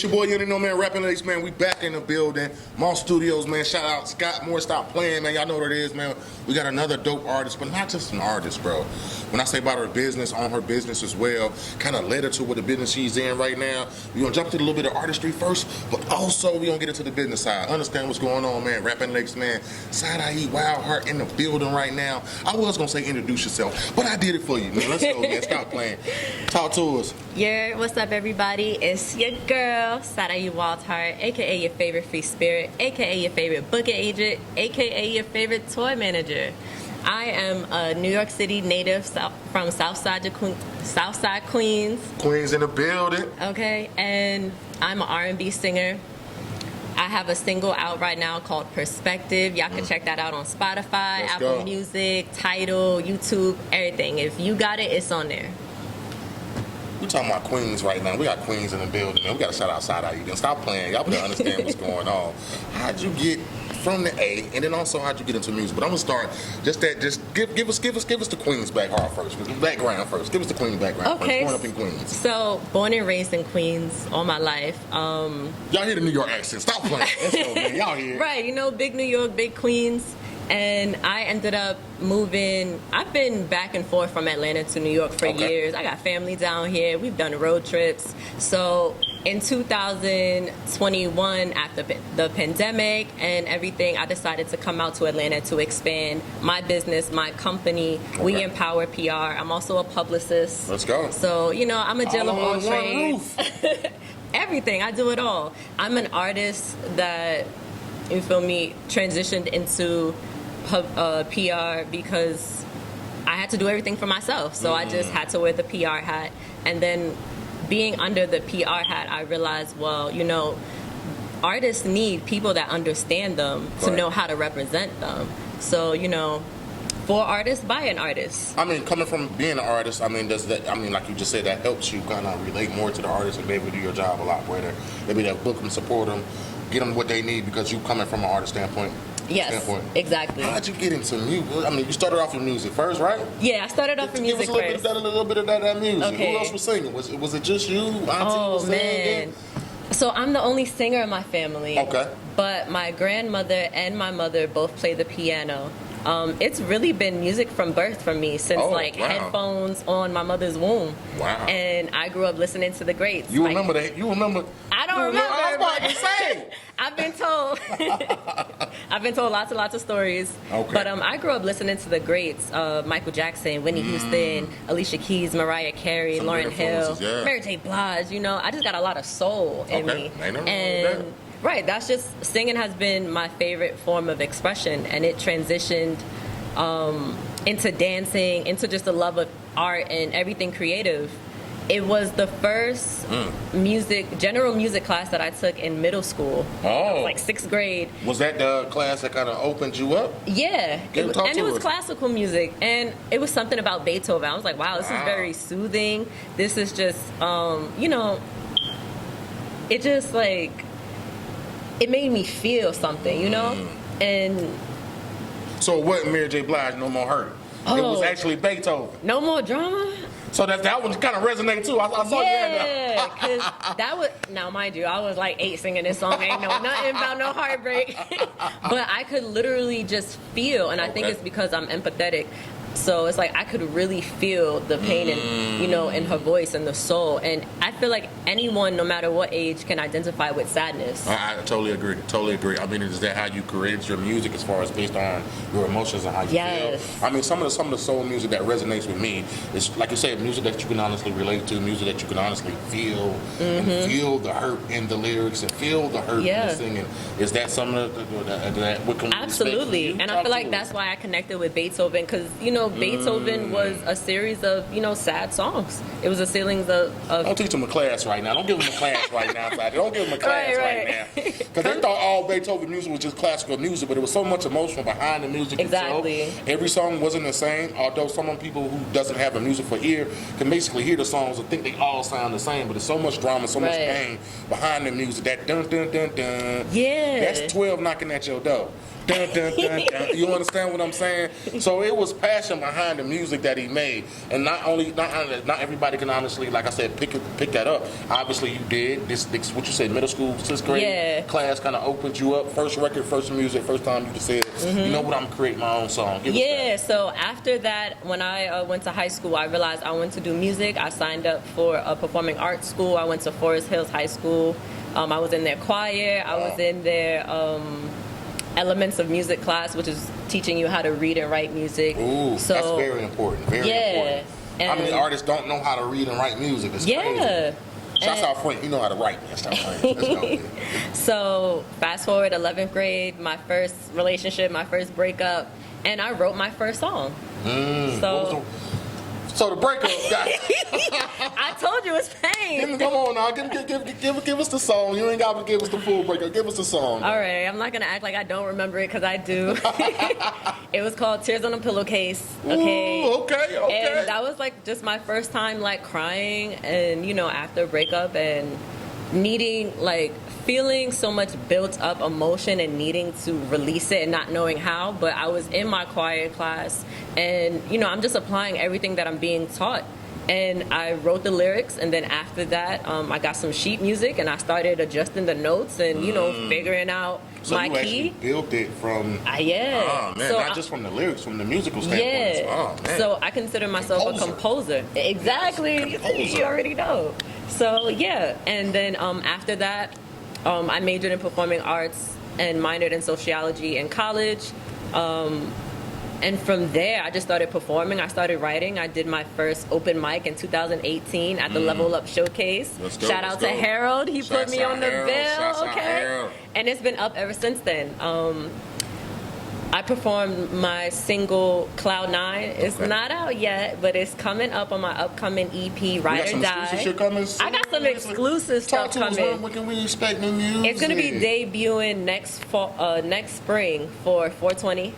It's your boy Nino, man, rapping lyrics, man. We back in the building. Moss Studios, man. Shout out Scott Moore. Stop playing, man. Y'all know what it is, man. We got another dope artist, but not just an artist, bro. When I say about her business, on her business as well, kind of led her to what the business she's in right now. We're going to jump to a little bit of artistry first, but also we're going to get into the business side. Understand what's going on, man. Rapping lyrics, man. Sarai Wildheart in the building right now. I was going to say introduce yourself, but I did it for you, man. Let's go, man. Stop playing. Talk to us. Yeah, what's up, everybody? It's your girl, Sarai Wildheart, aka your favorite free spirit, aka your favorite booking agent, aka your favorite tour manager. I am a New York City native from Southside Queens. Queens in the building. Okay, and I'm an R&B singer. I have a single out right now called Perspective. Y'all can check that out on Spotify, Apple Music, Tidal, YouTube, everything. If you got it, it's on there. We talking about Queens right now. We got Queens in the building, man. We got to shout out Sarai. You can stop playing. Y'all better understand what's going on. How'd you get from the A, and then also how'd you get into music? But I'm gonna start just give us the Queens background first. Give us the Queens background okay. First. Growing up in Queens. So born and raised in Queens all my life. Y'all hear the New York accent? Stop playing. Let's go, man. Y'all hear? Right, you know, big New York, big Queens. And I ended up moving. I've been back and forth from Atlanta to New York for years. I got family down here. We've done road trips. So in 2021, after the pandemic and everything, I decided to come out to Atlanta to expand my business, my company. We Empower PR. I'm also a publicist. Let's go. So, you know, I'm a jill of all trades. Everything. I do it all. I'm an artist that, you feel me, transitioned into PR because I had to do everything for myself. So I just had to wear the PR hat. And then being under the PR hat, I realized, well, you know, artists need people that understand them to know how to represent them. So, you know, for artists, by an artist. I mean, coming from being an artist, I mean, like you just said, that helps you kind of relate more to the artist and be able to do your job a lot better. Maybe they'll book them, support them, get them what they need because you coming from an artist standpoint. Yes, exactly. How'd you get into music? I mean, you started off in music first, right? Yeah, I started off in music first. Give us a little bit of that music. Okay. Who else was singing? Was it just you? Auntie was singing? So I'm the only singer in my family. Okay. But my grandmother and my mother both play the piano. It's really been music from birth for me since headphones on my mother's womb. Wow. And I grew up listening to the greats. You remember that? You remember? I don't remember. I was about to say. I've been told. I've been told lots and lots of stories. Okay. But I grew up listening to the greats: Michael Jackson, Whitney Houston, Alicia Keys, Mariah Carey, Lauryn Hill, Mary J. Blige. You know, I just got a lot of soul in me. And right, that's just, singing has been my favorite form of expression, and it transitioned into dancing, into just a love of art and everything creative. It was the first general music class that I took in middle school. Oh. Like 6th grade. Was that the class that kind of opened you up? Yeah. It was classical music. And it was something about Beethoven. I was like, wow, this is very soothing. This is just, you know, it just like, it made me feel something, you know? And so it wasn't Mary J. Blige, No More Hurt. It was actually Beethoven. No More Drama? So that one kind of resonated too. I saw you in there. Yeah, because that was, now mind you, I was like 8 singing this song. Ain't know nothing about no heartbreak. But I could literally just feel, and I think it's because I'm empathetic. So it's like I could really feel the pain in, you know, in her voice and the soul. And I feel like anyone, no matter what age, can identify with sadness. I totally agree. I mean, is that how you created your music as far as based on your emotions and how you feel? I mean, some of the soul music that resonates with me is, like you said, music that you can honestly relate to, music that you can honestly feel, and feel the hurt in the lyrics and feel the hurt in the singing. Is that some of that what can we Absolutely. And I feel like that's why I connected with Beethoven, because, you know, Beethoven was a series of, you know, sad songs. It was a series of don't teach them a class right now. Don't give them a class right now. Don't give them a class right now. Because they thought all Beethoven music was just classical music, but it was so much emotion behind the music. Exactly. Itself. Every song wasn't the same, although some people who doesn't have a music for ear can basically hear the songs and think they all sound the same, but there's so much drama, so much pain behind the music. That dun dun dun dun. Yeah. That's 12 knocking at your door. Dun, dun, dun, dun. You understand what I'm saying? So it was passion behind the music that he made, and not everybody can honestly, like I said, pick that up. Obviously, you did. This what you said, middle school, 6th grade class kind of opened you up. First record, first music, first time you just said, you know what, I'm creating my own song. Give us that. So after that, when I went to high school, I realized I wanted to do music. I signed up for a performing arts school. I went to Forest Hills High School. I was in their choir. I was in their elements of music class, which is teaching you how to read and write music. Ooh, so, that's very important. Very important. How many artists don't know how to read and write music? It's crazy. Shouts out Frank, you know how to write, man. Stop playing. So fast forward 11th grade, my first relationship, my first breakup, and I wrote my first song. So the breakup, guys. I told you it's pain. Come on now, give us the song. You ain't got to give us the full breakup. Give us the song. All right, I'm not gonna act like I don't remember it because I do. It was called "Tears on a Pillowcase." Okay. Ooh, okay. And that was like just my first time like crying, and after a breakup and needing feeling so much built up emotion and needing to release it and not knowing how. But I was in my choir class, and I'm just applying everything that I'm being taught. And I wrote the lyrics, and then after that, I got some sheet music, and I started adjusting the notes and figuring out my key. So you actually built it from yeah. Oh man, so not just from the lyrics, from the musical standpoint. Yeah. Oh man. So I consider myself a composer. Exactly. You already know. So yeah, and then after that, I majored in performing arts and minored in sociology in college. And from there, I just started performing. I started writing. I did my first open mic in 2018 at the Level Up Showcase. Shout out to Harold. He put me on the bill. Okay. And it's been up ever since then. I performed my single Cloud 9. It's not out yet, but it's coming up on my upcoming EP, Ride or Die. I got some exclusive stuff coming. What can we expect new music? It's going to be debuting next spring for 420.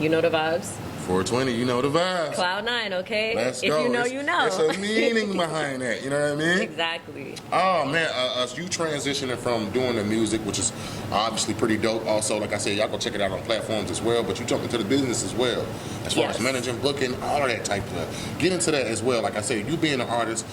You know the vibes. 420, you know the vibes. Cloud 9, okay? Let's go. If you know, you know. There's a meaning behind that, you know what I mean? Exactly. Oh, man, you transitioning from doing the music, which is obviously pretty dope. Also, like I said, y'all go check it out on platforms as well, but you jump into the business as well, as far as managing, booking, all of that type of stuff. Get into that as well. Like I said, you being an artist,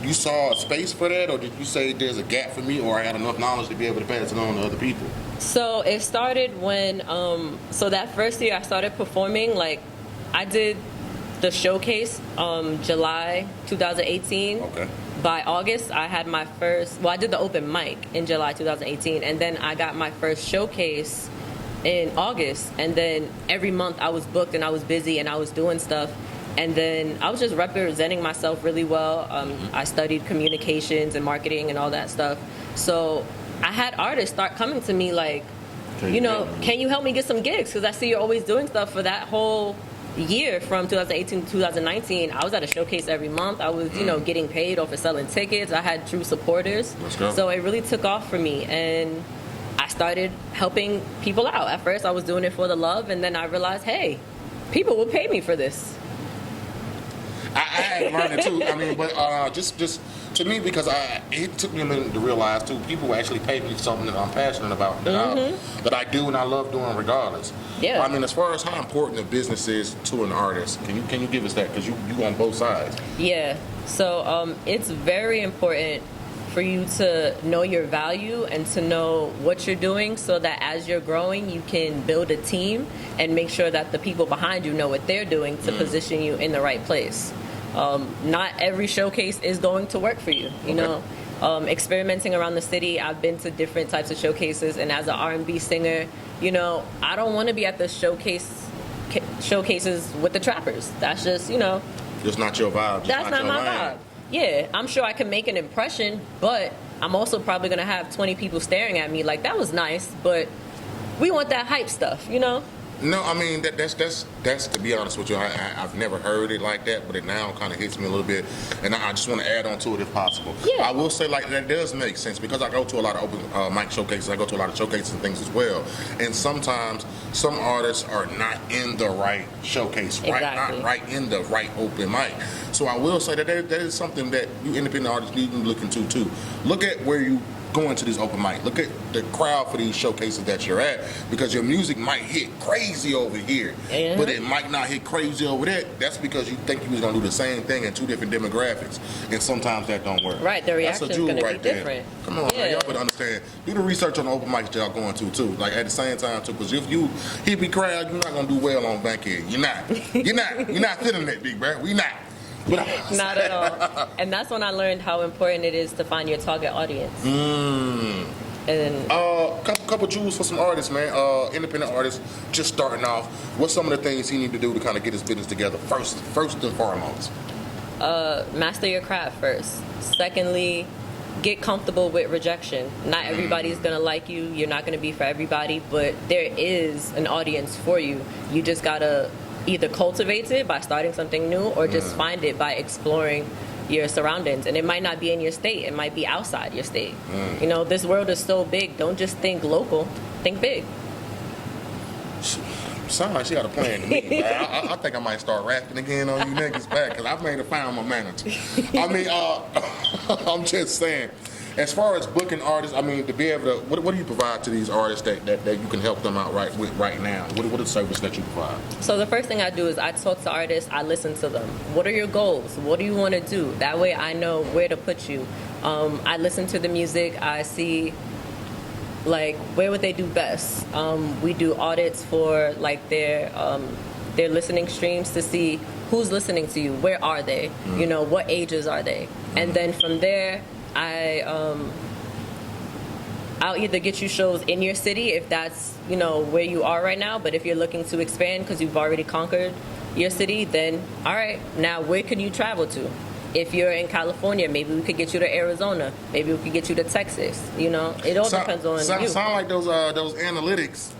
you saw a space for that, or did you say there's a gap for me, or I had enough knowledge to be able to pass it on to other people? So it started when, so that first year I started performing, I did the showcase July 2018. Okay. By August, I had my first, I did the open mic in July 2018, and then I got my first showcase in August, and then every month I was booked and I was busy and I was doing stuff. And then I was just representing myself really well. I studied communications and marketing and all that stuff. So I had artists start coming to me can you help me get some gigs? Because I see you're always doing stuff. For that whole year from 2018 to 2019, I was at a showcase every month. I was, getting paid off of selling tickets. I had true supporters. Let's go. So it really took off for me. And I started helping people out. At first, I was doing it for the love. And then I realized, hey, people will pay me for this. I had to learn it too. I mean, but just to me, because it took me a minute to realize too, people will actually pay me for something that I'm passionate about, that I do and I love doing regardless. Yeah. I mean, as far as how important the business is to an artist, can you give us that? Because you on both sides. Yeah. So it's very important for you to know your value and to know what you're doing, so that as you're growing, you can build a team and make sure that the people behind you know what they're doing to position you in the right place. Not every showcase is going to work for you, you know. Experimenting around the city, I've been to different types of showcases, and as an R&B singer, I don't want to be at the showcases with the trappers. That's just, Just not your vibe. That's not my vibe. Yeah, I'm sure I can make an impression, but I'm also probably going to have 20 people staring at me like, that was nice, but we want that hype stuff, No, I mean, that's to be honest with you, I've never heard it like that, but it now kind of hits me a little bit, and I just want to add on to it if possible. Yeah. I will say, that does make sense, because I go to a lot of open mic showcases, I go to a lot of showcases and things as well, and sometimes some artists are not in the right showcase, Exactly. not right in the right open mic. So I will say that is something that you independent artists need to look into too. Look at where you going to these open mic. Look at the crowd for these showcases that you're at, because your music might hit crazy over here, but it might not hit crazy over there. That's because you think you was gonna do the same thing in two different demographics, and sometimes that don't work. Right, the reaction is gonna be different. Come on, man, y'all better understand. Do the research on the open mics y'all going to too. Like at the same time too, because if you hippie crowd, you're not gonna do well on Bankhead. You're not. You're not feeling that, big bro. We not. Not at all. And that's when I learned how important it is to find your target audience. And couple jewels for some artists, man. Independent artists just starting off. What's some of the things he need to do to kind of get his business together? First and foremost, master your craft first. Secondly, get comfortable with rejection. Not everybody's gonna like you. You're not gonna be for everybody, but there is an audience for you. You just gotta either cultivate it by starting something new, or just find it by exploring your surroundings. And it might not be in your state, it might be outside your state. You know, this world is so big. Don't just think local, think big. Sound like she got a plan to me. I think I might start rapping again on you niggas back, because I've made a find my manager. I mean, I'm just saying, as far as booking artists, I mean, to be able to, what do you provide to these artists that you can help them out right now? What is the service that you provide? So the first thing I do is I talk to artists, I listen to them. What are your goals? What do you want to do? That way I know where to put you. I listen to the music, I see like where would they do best. We do audits for like their listening streams to see who's listening to you, where are they, you know, what ages are they, and then from there I'll either get you shows in your city if that's, you know, where you are right now. But if you're looking to expand because you've already conquered your city, then all right, now where can you travel to? If you're in California, maybe we could get you to Arizona. Maybe we could get you to Texas. You know, it all depends on you. Sound like those analytics.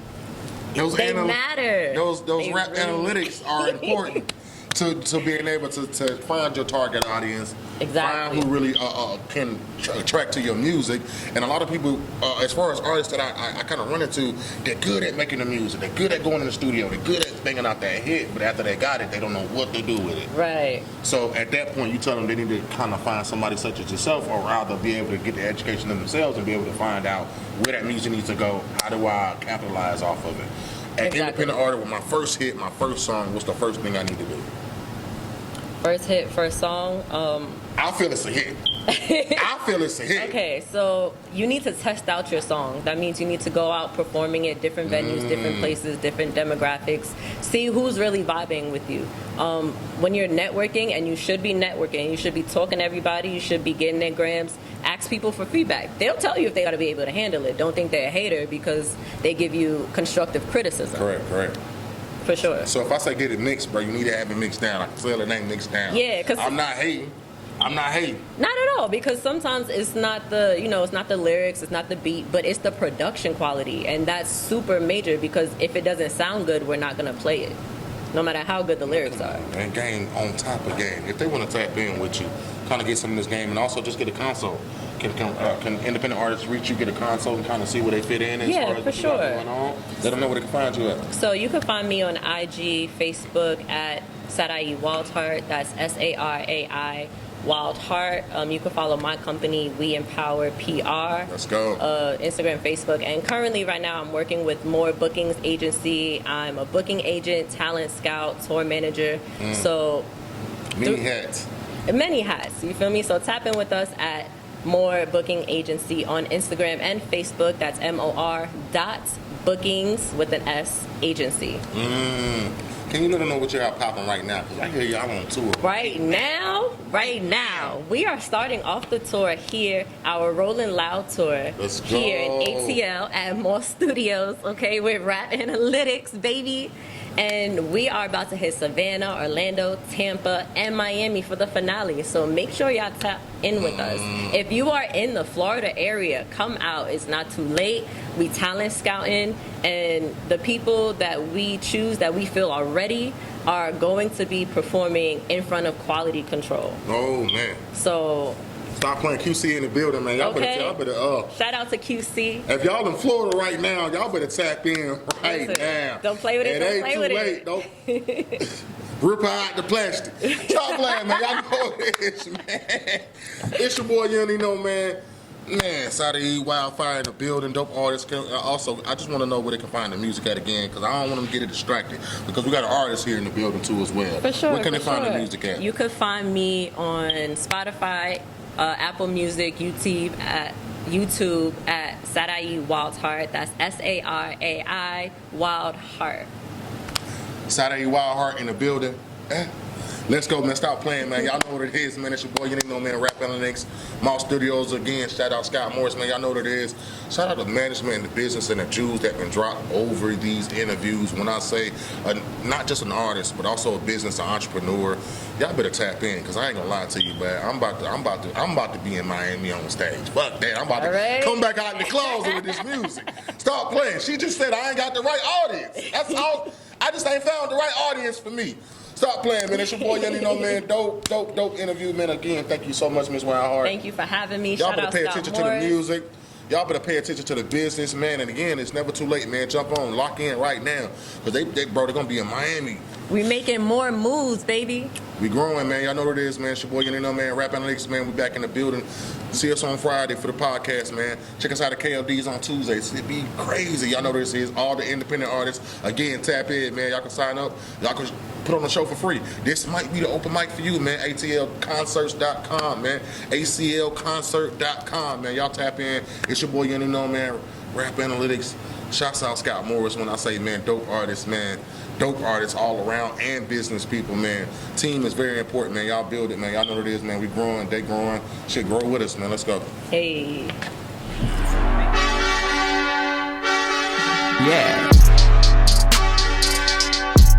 They matter. Those rap analytics are important. To being able to find your target audience, exactly. Find who really can attract to your music. And a lot of people, as far as artists that I kind of run into, they're good at making the music, they're good at going in the studio, they're good at banging out that hit, but after they got it, they don't know what to do with it. Right. So at that point, you tell them they need to kind of find somebody such as yourself, or rather be able to get the education in themselves and be able to find out where that music needs to go. How do I capitalize off of it? An independent artist with my first hit, my first song, what's the first thing I need to do? First hit, first song. I feel it's a hit. I feel it's a hit. Okay, so you need to test out your song. That means you need to go out performing at different venues, different places, different demographics. See who's really vibing with you. When you're networking, and you should be networking, you should be talking to everybody, you should be getting their grams. Ask people for feedback. They'll tell you if they got to be able to handle it. Don't think they're a hater because they give you constructive criticism. Correct. For sure. So if I say get it mixed, bro, you need to have it mixed down. I can tell it ain't mixed down. Yeah, because I'm not hating. Not at all, because sometimes it's not the, you know, it's not the lyrics, it's not the beat, but it's the production quality, and that's super major, because if it doesn't sound good, we're not going to play it, no matter how good the lyrics are. And game on top of game. If they want to tap in with you, kind of get some of this game, and also just get a console. Can independent artists reach you, get a console, and kind of see where they fit in as far as for sure. Going on? Let them know where they can find you at. So you can find me on IG, Facebook at Sarai Wildheart. That's Sarai Wildheart. You can follow my company, We Empower PR. Let's go. Instagram, Facebook, and currently right now I'm working with More Bookings Agency. I'm a booking agent, talent scout, tour manager. So many hats. Many hats. You feel me? So tap in with us at More Booking Agency on Instagram and Facebook. That's MOR.bookings with an S agency. Can you let them know what you got popping right now? Because I hear y'all on tour. Right now, we are starting off the tour here, our Rolling Loud tour. Let's go. Here in ATL at More Studios, okay, with Rap Analytics, baby. And we are about to hit Savannah, Orlando, Tampa, and Miami for the finale. So make sure y'all tap in with us. If you are in the Florida area, come out. It's not too late. We talent scouting, and the people that we choose that we feel are ready are going to be performing in front of quality control. Oh, man. So stop playing QC in the building, man. Y'all better shout out to QC. If y'all in Florida right now, y'all better tap in right now. Don't play with it. Don't play with it. Don't rip her out the plastic. Stop playing, man. Y'all know it is, man. It's your boy Nino, man. Man, Sarai Wildfire in the building, dope artists. Also, I just want to know where they can find the music at again, because I don't want them to get it distracted. Because we got an artist here in the building too as well. For sure. Where can they find the music at? You could find me on Spotify, Apple Music, YouTube at Sarai Wildheart. That's Sarai Wildheart. Sarai Wildheart in the building. Let's go, man. Stop playing, man. Y'all know what it is, man. It's your boy, Nino, man. Rap Analytics, Mall Studios again. Shout out Scott Morris, man. Y'all know what it is. Shout out to management and the business and the Jews that been dropped over these interviews. When I say not just an artist, but also a business, an entrepreneur, y'all better tap in, because I ain't gonna lie to you, man. I'm about to be in Miami on stage. Fuck that. I'm about to come back out in the closet with this music. Stop playing. She just said I ain't got the right audience. That's all. I just ain't found the right audience for me. Stop playing, man. It's your boy, Nino, man. Dope interview, man. Again, thank you so much, Ms. Wildheart. Thank you for having me. Y'all Shout better out pay Scott attention Morris. to the music. Y'all better pay attention to the business, man. And again, it's never too late, man. Jump on, lock in right now, because they're gonna be in Miami. We making more moves, baby. We growing, man. Y'all know what it is, man. It's your boy, Nino, man. Rap Analytics, man. We back in the building. See us on Friday for the podcast, man. Check us out at KLD's on Tuesdays. It be crazy. Y'all know what this is. All the independent artists. Again, tap in, man. Y'all can sign up. Y'all can put on the show for free. This might be the open mic for you, man. ATLconcerts.com, man. ACLconcert.com, man. Y'all tap in. It's your boy, Nino, man. Rap Analytics. Shouts out Scott Morris when I say, man, dope artists, man. Dope artists all around and business people, man. Team is very important, man. Y'all build it, man. Y'all know what it is, man. We growing, they growing. Shit, grow with us, man. Let's go. Hey. Yeah.